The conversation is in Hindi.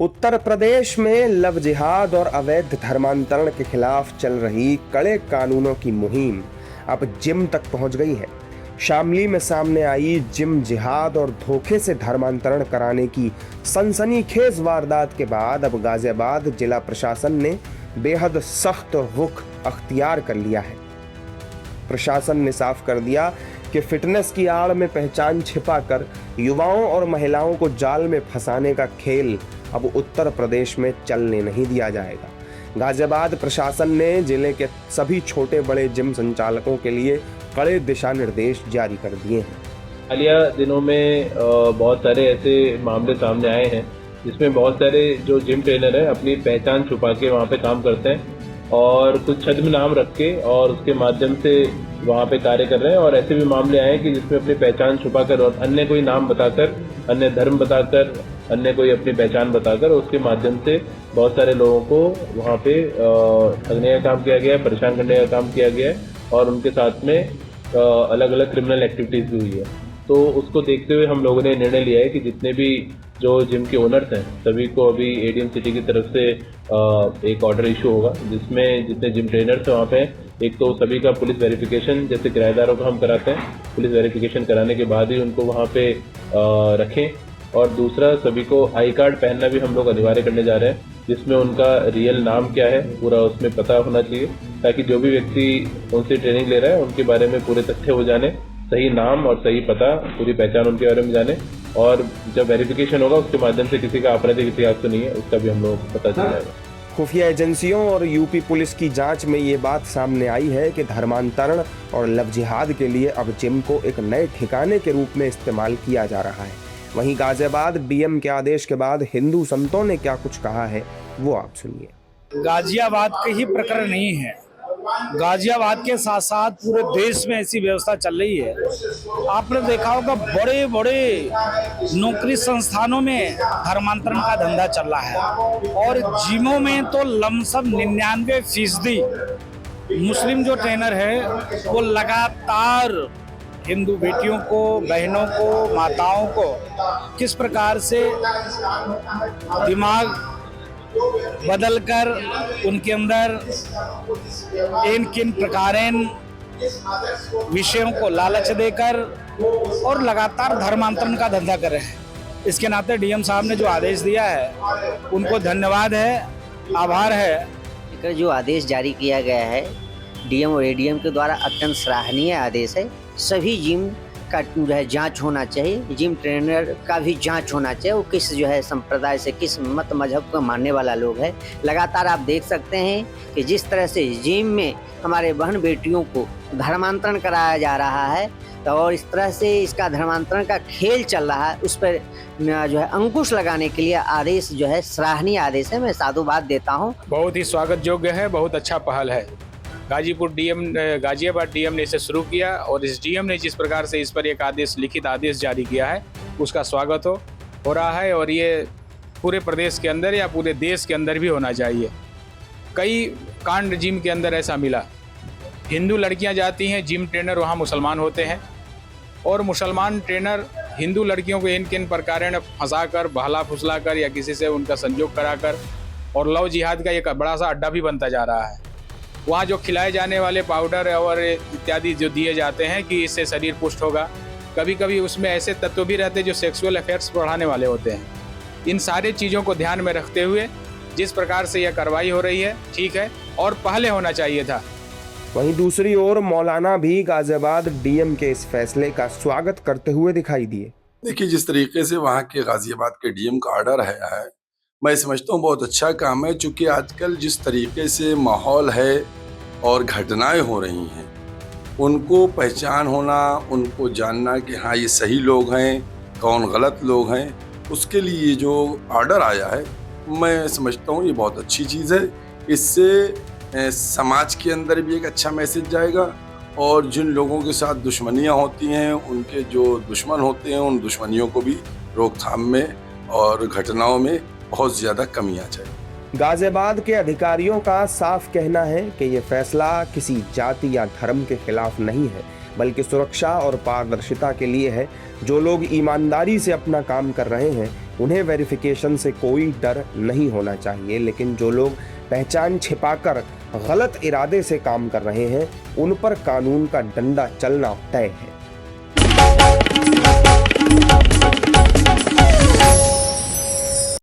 उत्तर प्रदेश में लव जिहाद और अवैध धर्मांतरण के खिलाफ चल रही कड़े कानूनों की मुहिम अब जिम तक पहुंच गई है। शामली में सामने आई जिम जिहाद और धोखे से धर्मांतरण कराने की सनसनीखेज वारदात के बाद अब गाजियाबाद जिला प्रशासन ने बेहद सख्त रुख अख्तियार कर लिया है। प्रशासन ने साफ कर दिया कि फिटनेस की आड़ में पहचान छिपाकर युवाओं और महिलाओं को जाल में फंसाने का खेल अब उत्तर प्रदेश में चलने नहीं दिया जाएगा। गाजियाबाद प्रशासन ने जिले के सभी छोटे बड़े जिम संचालकों के लिए कड़े दिशा निर्देश जारी कर दिए हैं। हालिया दिनों में बहुत सारे ऐसे मामले सामने आए हैं जिसमें बहुत सारे जो जिम ट्रेनर हैं अपनी पहचान छुपा के वहाँ पे काम करते हैं और कुछ छद्म नाम रख के और उसके माध्यम से वहाँ पे कार्य कर रहे हैं। और ऐसे भी मामले आए हैं कि जिसमें अपनी पहचान छुपाकर और अन्य कोई नाम बताकर, अन्य धर्म बताकर, अन्य कोई अपनी पहचान बताकर उसके माध्यम से बहुत सारे लोगों को वहाँ पे ठगने का काम किया गया है, परेशान करने का काम किया गया है और उनके साथ में अलग अलग क्रिमिनल एक्टिविटीज़ भी हुई है। तो उसको देखते हुए हम लोगों ने निर्णय लिया है कि जितने भी जो जिम के ओनर्स हैं सभी को अभी एडीएम सिटी की तरफ से एक ऑर्डर इशू होगा जिसमें जितने जिम ट्रेनर्स हैं वहाँ पे एक तो सभी का पुलिस वेरिफिकेशन, जैसे किराएदारों का हम कराते हैं, पुलिस वेरिफिकेशन कराने के बाद ही उनको वहाँ पे रखें। और दूसरा, सभी को आई कार्ड पहनना भी हम लोग अनिवार्य करने जा रहे हैं जिसमें उनका रियल नाम क्या है पूरा उसमें पता होना चाहिए, ताकि जो भी व्यक्ति उनसे ट्रेनिंग ले रहा है उनके बारे में पूरे तथ्य हो जाने, सही नाम और सही पता, पूरी पहचान उनके बारे में जाने। और जब वेरिफिकेशन होगा उसके माध्यम से किसी का आपराधिक इतिहास तो नहीं है उसका भी हम लोग पता चल जाएगा। खुफिया एजेंसियों और यूपी पुलिस की जांच में ये बात सामने आई है कि धर्मांतरण और लव जिहाद के लिए अब जिम को एक नए ठिकाने के रूप में इस्तेमाल किया जा रहा है। वहीं गाजियाबाद डीएम के आदेश के बाद हिंदू संतों ने क्या कुछ कहा है वो आप सुनिए। गाजियाबाद के ही प्रकरण नहीं है, गाजियाबाद के साथ साथ पूरे देश में ऐसी व्यवस्था चल रही है। आपने देखा होगा बड़े बड़े नौकरी संस्थानों में धर्मांतरण का धंधा चल रहा है और जिमों में तो लमसम 99% मुस्लिम जो ट्रेनर है वो लगातार हिंदू बेटियों को, बहनों को, माताओं को किस प्रकार से दिमाग बदलकर उनके अंदर इन किन प्रकारेण विषयों को लालच देकर और लगातार धर्मांतरण का धंधा कर रहे हैं। इसके नाते डीएम साहब ने जो आदेश दिया है उनको धन्यवाद है, आभार है। जो आदेश जारी किया गया है डीएम और एडीएम के द्वारा अत्यंत सराहनीय आदेश है। सभी जिम का जो है जांच होना चाहिए, जिम ट्रेनर का भी जांच होना चाहिए, वो किस जो है संप्रदाय से, किस मत मजहब को मानने वाला लोग है। लगातार आप देख सकते हैं कि जिस तरह से जिम में हमारे बहन बेटियों को धर्मांतरण कराया जा रहा है और इस तरह से इसका धर्मांतरण का खेल चल रहा है, उस पर जो है अंकुश लगाने के लिए आदेश जो है सराहनीय आदेश है। मैं साधुवाद देता हूँ। बहुत ही स्वागत योग्य है, बहुत अच्छा पहल है। गाजियाबाद डीएम ने इसे शुरू किया और इस डीएम ने जिस प्रकार से इस पर एक आदेश, लिखित आदेश जारी किया है उसका स्वागत हो रहा है और ये पूरे प्रदेश के अंदर या पूरे देश के अंदर भी होना चाहिए। कई कांड जिम के अंदर ऐसा मिला, हिंदू लड़कियां जाती हैं जिम ट्रेनर वहाँ मुसलमान होते हैं और मुसलमान ट्रेनर हिंदू लड़कियों को इन किन प्रकार फंसा कर, बहला फुसला कर या किसी से उनका संयोग कराकर और लव जिहाद का एक बड़ा सा अड्डा भी बनता जा रहा है। वहाँ जो खिलाए जाने वाले पाउडर और इत्यादि जो दिए जाते हैं कि इससे शरीर पुष्ट होगा, कभी कभी उसमें ऐसे तत्व भी रहते हैं जो सेक्सुअल अफेयर्स बढ़ाने वाले होते हैं। इन सारे चीज़ों को ध्यान में रखते हुए जिस प्रकार से यह कार्रवाई हो रही है ठीक है और पहले होना चाहिए था। वहीं दूसरी ओर मौलाना भी गाजियाबाद डीएम के इस फैसले का स्वागत करते हुए दिखाई दिए। देखिए, जिस तरीके से वहाँ के गाजियाबाद के डीएम का ऑर्डर है मैं समझता हूँ बहुत अच्छा काम है, चूँकि आजकल जिस तरीके से माहौल है और घटनाएं हो रही हैं उनको पहचान होना, उनको जानना कि हाँ ये सही लोग हैं, कौन गलत लोग हैं, उसके लिए जो ऑर्डर आया है मैं समझता हूँ ये बहुत अच्छी चीज़ है। इससे समाज के अंदर भी एक अच्छा मैसेज जाएगा और जिन लोगों के साथ दुश्मनियाँ होती हैं, उनके जो दुश्मन होते हैं, उन दुश्मनियों को भी रोकथाम में और घटनाओं में बहुत ज़्यादा कमी आ जाए। गाजियाबाद के अधिकारियों का साफ कहना है कि ये फैसला किसी जाति या धर्म के खिलाफ नहीं है, बल्कि सुरक्षा और पारदर्शिता के लिए है। जो लोग ईमानदारी से अपना काम कर रहे हैं उन्हें वेरिफिकेशन से कोई डर नहीं होना चाहिए, लेकिन जो लोग पहचान छिपाकर गलत इरादे से काम कर रहे हैं उन पर कानून का डंडा चलना तय है।